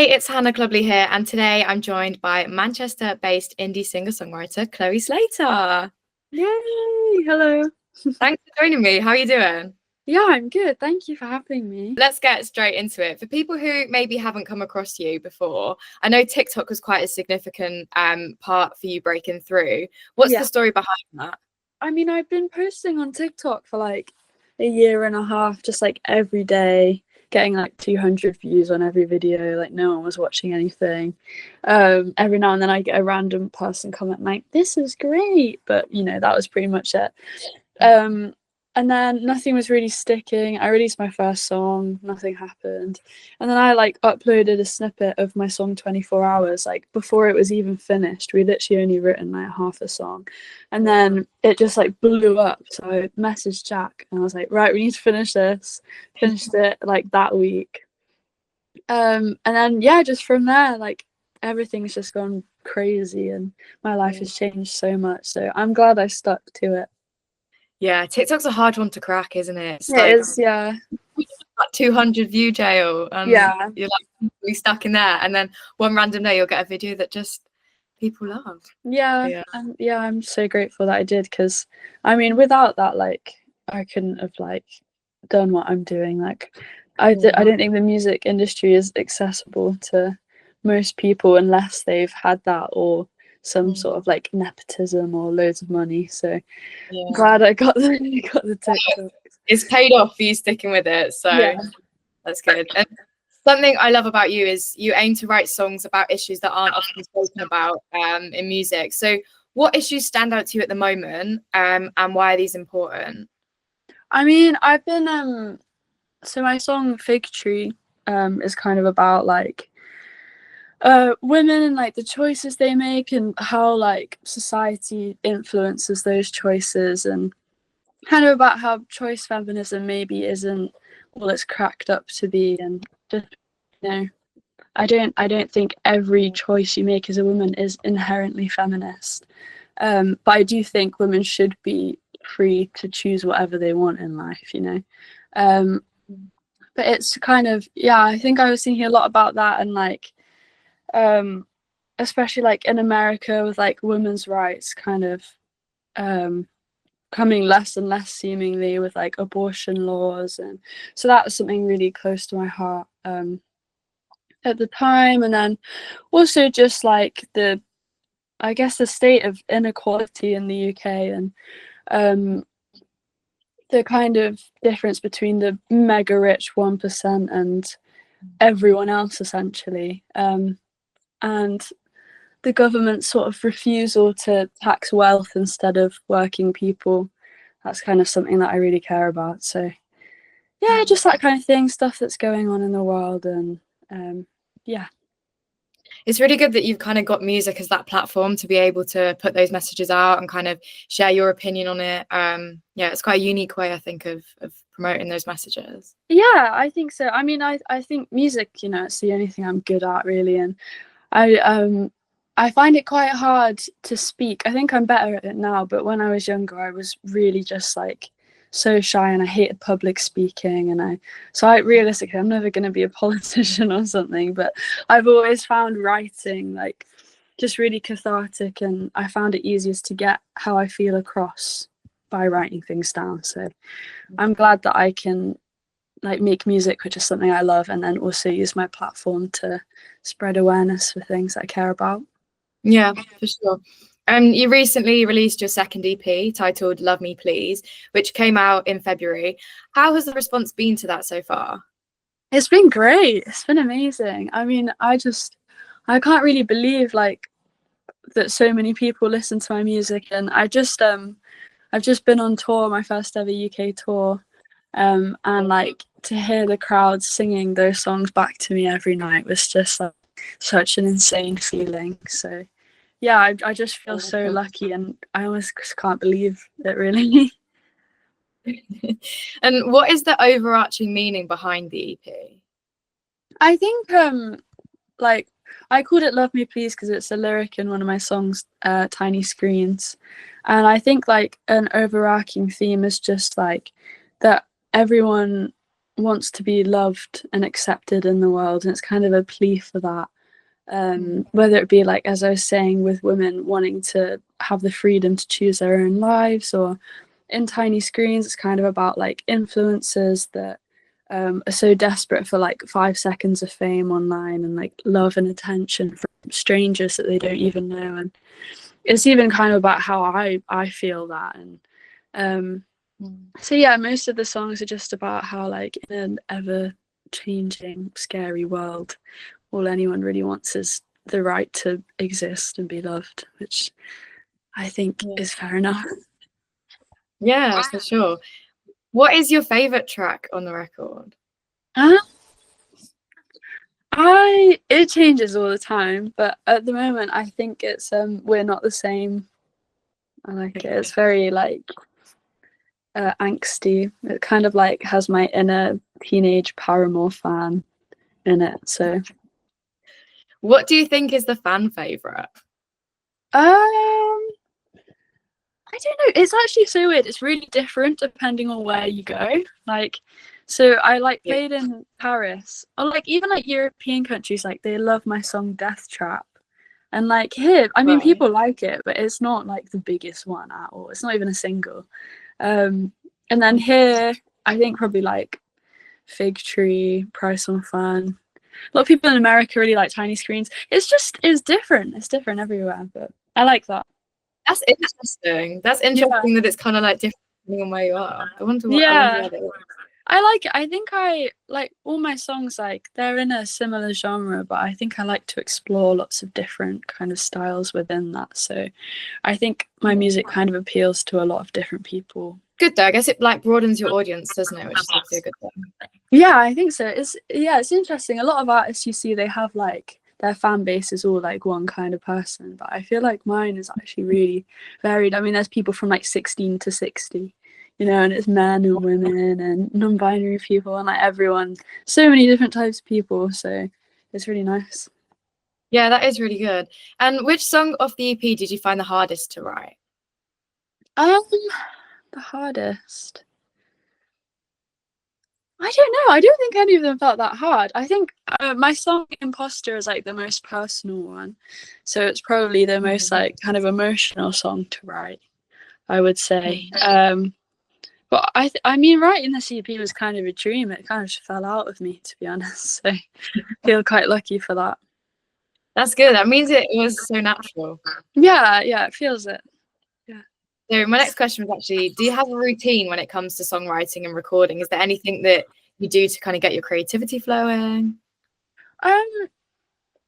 Hey, it's Hannah Clubley here, and today I'm joined by Manchester-based indie singer-songwriter Chloe Slater. Yay! Hello. Thanks for joining me. How are you doing? Yeah, I'm good. Thank you for having me. Let's get straight into it. For people who maybe haven't come across you before, I know TikTok was quite a significant part for you breaking through. What's the Yeah. story behind that? I mean, I've been posting on TikTok for like a year and a half, just like every day, getting like 200 views on every video. Like no one was watching anything. Every now and then I get a random person comment like, "This is great," but that was pretty much it. Um, and then nothing was really sticking. I released my first song, nothing happened. And then I like uploaded a snippet of my song 24 hours, like before it was even finished. We literally only written like half a song. And then it just like blew up. So I messaged Jack and I was like, right, we need to finish this. Finished it like that week. And then yeah, just from there, like everything's just gone crazy and my life has changed so much. So I'm glad I stuck to it. Yeah, TikTok's a hard one to crack, isn't it? It's It like is, yeah. 200 view jail, and Yeah. you're like really stuck in there. And then one random day you'll get a video that just people love. Yeah. Yeah. Yeah, I'm so grateful that I did because I mean without that like I couldn't have like done what I'm doing. Like I don't think the music industry is accessible to most people unless they've had that or some sort of like nepotism or loads of money. So Yeah. glad I got the TikTok. It's paid off for you sticking with it, so Yeah. that's good. And something I love about you is you aim to write songs about issues that aren't often spoken about in music. So what issues stand out to you at the moment, and why are these important? I mean, I've been so my song Fig Tree is kind of about like women and like the choices they make and how like society influences those choices and kind of about how choice feminism maybe isn't all it's cracked up to be and just I don't think every choice you make as a woman is inherently feminist, but I do think women should be free to choose whatever they want in life. um, but it's kind of yeah, I think I was thinking a lot about that and like um, especially like in America with like women's rights kind of um, coming less and less seemingly with like abortion laws, and so that was something really close to my heart at the time. And then also just like I guess the state of inequality in the UK and um, the kind of difference between the mega rich 1% and everyone else essentially, and the government's sort of refusal to tax wealth instead of working people. That's kind of something that I really care about. So yeah, just that kind of thing, stuff that's going on in the world. And yeah. It's really good that you've kind of got music as that platform to be able to put those messages out and kind of share your opinion on it. Yeah, it's quite a unique way, I think, of promoting those messages. Yeah, I think so. I mean, I think music, it's the only thing I'm good at really, and I find it quite hard to speak. I think I'm better at it now, but when I was younger, I was really just like so shy and I hated public speaking. And I realistically, I'm never going to be a politician or something, but I've always found writing like just really cathartic, and I found it easiest to get how I feel across by writing things down. So I'm glad that I can like make music, which is something I love, and then also use my platform to spread awareness for things I care about. Yeah, for sure. You recently released your second EP titled Love Me Please, which came out in February. How has the response been to that so far? It's been great. It's been amazing. I mean, I can't really believe like that so many people listen to my music, and I've just been on tour, my first ever UK tour, and like to hear the crowd singing those songs back to me every night was just like such an insane feeling. So yeah, I just feel so lucky, and I almost just can't believe it really. And what is the overarching meaning behind the EP? I think like I called it Love Me Please because it's a lyric in one of my songs, Tiny Screens. And I think like an overarching theme is just like that everyone wants to be loved and accepted in the world, and it's kind of a plea for that. Whether it be like, as I was saying, with women wanting to have the freedom to choose their own lives, or in Tiny Screens, it's kind of about like influencers that are so desperate for like 5 seconds of fame online and like love and attention from strangers that they don't even know. And it's even kind of about how I feel that. And so yeah, most of the songs are just about how like in an ever changing, scary world, all anyone really wants is the right to exist and be loved, which I think is fair enough. Yeah, for sure. What is your favorite track on the record? It changes all the time, but at the moment I think it's We're Not the Same. I like it. It's very like angsty. It kind of like has my inner teenage Paramore fan in it. So What do you think is the fan favorite? I don't know. It's actually so weird. It's really different depending on where you go. Like, so I like played in Paris, or like even like European countries, like they love my song Death Trap. And like here, I mean, people like it, but it's not like the biggest one at all. It's not even a single. And then here, I think probably like Fig Tree, Price on Fun. A lot of people in America really like Tiny Screens. It's different. It's different everywhere, but I like that. That's interesting. That's interesting that it's kind of like different depending on where you are. I wonder what. Yeah. I like it. I think I like all my songs, like they're in a similar genre, but I think I like to explore lots of different kind of styles within that. So I think my music kind of appeals to a lot of different people. Good though. I guess it like broadens your audience, doesn't it? Which is obviously a good thing. Yeah, I think so. It's interesting. A lot of artists you see, they have like their fan base is all like one kind of person, but I feel like mine is actually really varied. I mean, there's people from like 16 to 60. And it's men and women and non-binary people and like everyone, so many different types of people. So it's really nice. Yeah, that is really good. And which song off the EP did you find the hardest to write? The hardest. I don't know. I don't think any of them felt that hard. I think my song Imposter is like the most personal one. So it's probably the most like kind of emotional song to write, I would say. But I mean, writing the EP was kind of a dream. It kind of just fell out of me, to be honest. So I feel quite lucky for that. That's good. That means it was so natural. Yeah, it feels it. Yeah. So my next question was actually, do you have a routine when it comes to songwriting and recording? Is there anything that you do to kind of get your creativity flowing?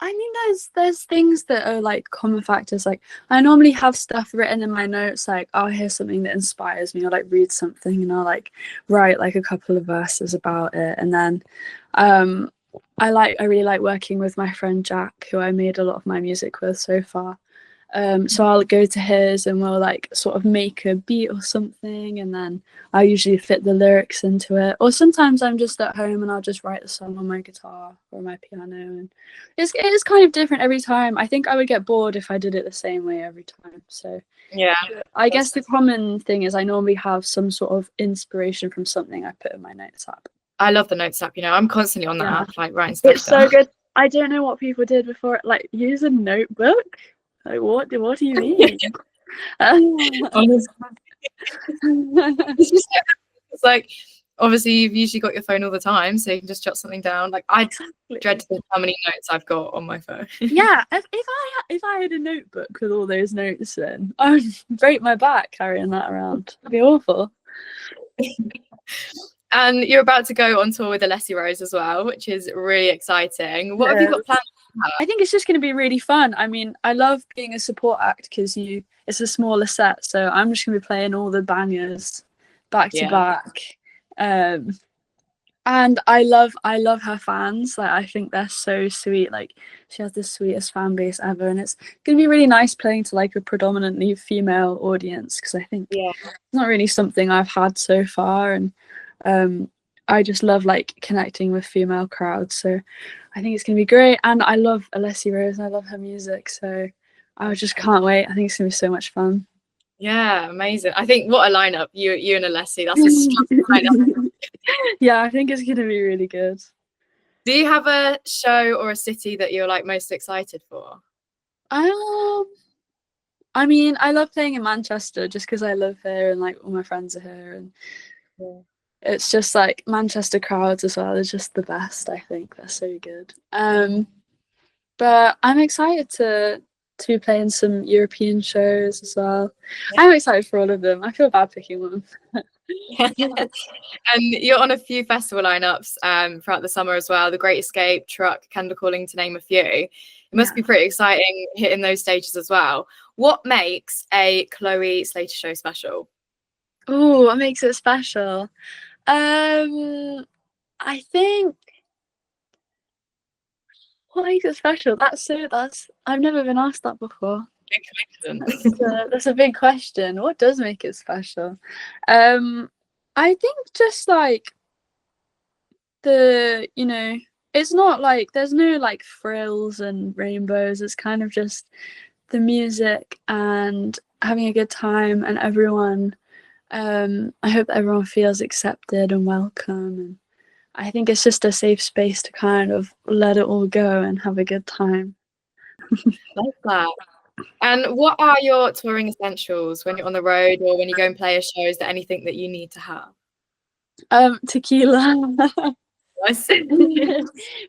I mean, there's things that are like common factors. Like I normally have stuff written in my notes. Like I'll hear something that inspires me, or like read something, and I'll like write like a couple of verses about it. And then, I really like working with my friend Jack, who I made a lot of my music with so far. So I'll go to his and we'll like sort of make a beat or something, and then I usually fit the lyrics into it. Or sometimes I'm just at home and I'll just write the song on my guitar or my piano, and it is kind of different every time. I think I would get bored if I did it the same way every time. So yeah, I guess the common thing is I normally have some sort of inspiration from something I put in my notes app. I love the notes app. I'm constantly on that app, like writing stuff It's so good. I don't know what people did before. Like use a notebook. Like what do you mean? It's like obviously you've usually got your phone all the time, so you can just jot something down. Like I dread to think how many notes I've got on my phone. Yeah, if I had a notebook with all those notes in, I would break my back carrying that around. It'd be awful. And you're about to go on tour with Alessi Rose as well, which is really exciting. What have you got planned? I think it's just going to be really fun. I mean, I love being a support act because it's a smaller set, so I'm just going to be playing all the bangers back to back. And I love her fans. Like I think they're so sweet. Like she has the sweetest fan base ever, and it's going to be really nice playing to like a predominantly female audience, because I think it's not really something I've had so far, and I just love like connecting with female crowds. So I think it's gonna be great, and I love Alessi Rose and I love her music, so I just can't wait. I think it's gonna be so much fun. Yeah, amazing. I think what a lineup, you and Alessi, that's a strong lineup. Yeah, I think it's gonna be really good. Do you have a show or a city that you're like most excited for? I mean, I love playing in Manchester just because I live here and like all my friends are here, and Yeah. it's just like Manchester crowds as well. They're just the best. I think they're so good. But I'm excited to be playing some European shows as well. I'm excited for all of them. I feel bad picking one. And you're on a few festival lineups throughout the summer as well. The Great Escape, Truck, Kendall Calling, to name a few. It must be pretty exciting hitting those stages as well. What makes a Chloe Slater show special? Oh, what makes it special? I think what makes it special? That's I've never been asked that before. That's a big question. What does make it special? I think just like it's not like there's no like frills and rainbows. It's kind of just the music and having a good time, and everyone. I hope that everyone feels accepted and welcome, and I think it's just a safe space to kind of let it all go and have a good time. Like that. And what are your touring essentials when you're on the road or when you go and play a show? Is there anything that you need to have? Tequila. Nice.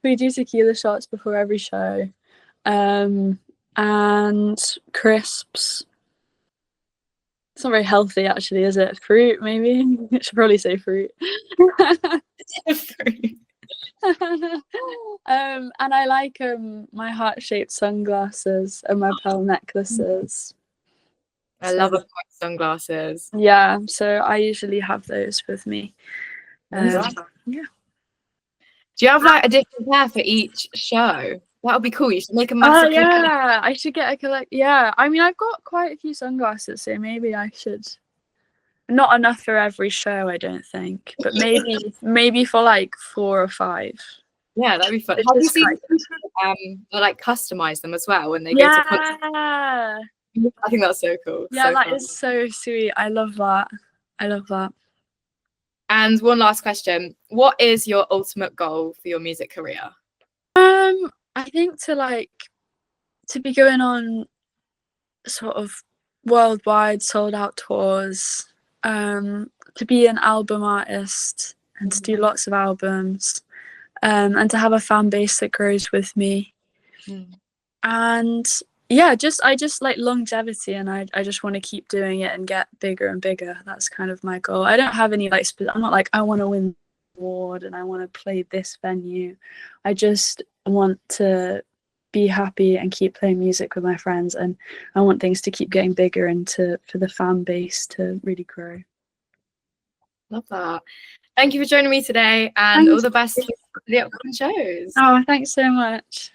We do tequila shots before every show. And crisps. It's not very healthy, actually, is it? Fruit, maybe? I should probably say fruit. And I like my heart-shaped sunglasses and my pearl necklaces. I love a pair of sunglasses. Yeah, so I usually have those with me. Yeah. Do you have like a different pair for each show? That would be cool. You should make a Oh massive yeah, I should get a collect. Yeah, I mean I've got quite a few sunglasses, so maybe I should. Not enough for every show, I don't think, but maybe for like 4 or 5. Yeah, that'd be fun. It's Have you just seen like, or like customize them as well when they go to concerts? yeah, I think that's so cool. yeah, So that fun. is so sweet. I love that. I love that. And one last question. What is your ultimate goal for your music career? I think to be going on sort of worldwide sold out tours, to be an album artist and to do lots of albums, and to have a fan base that grows with me. And yeah, I just like longevity, and I just want to keep doing it and get bigger and bigger. That's kind of my goal. I don't have any like I'm not like I want to win the award and I want to play this venue. I just want to be happy and keep playing music with my friends, and I want things to keep getting bigger and for the fan base to really grow. Love that. Thank you for joining me today, and all the best for the upcoming shows. Oh, thanks so much.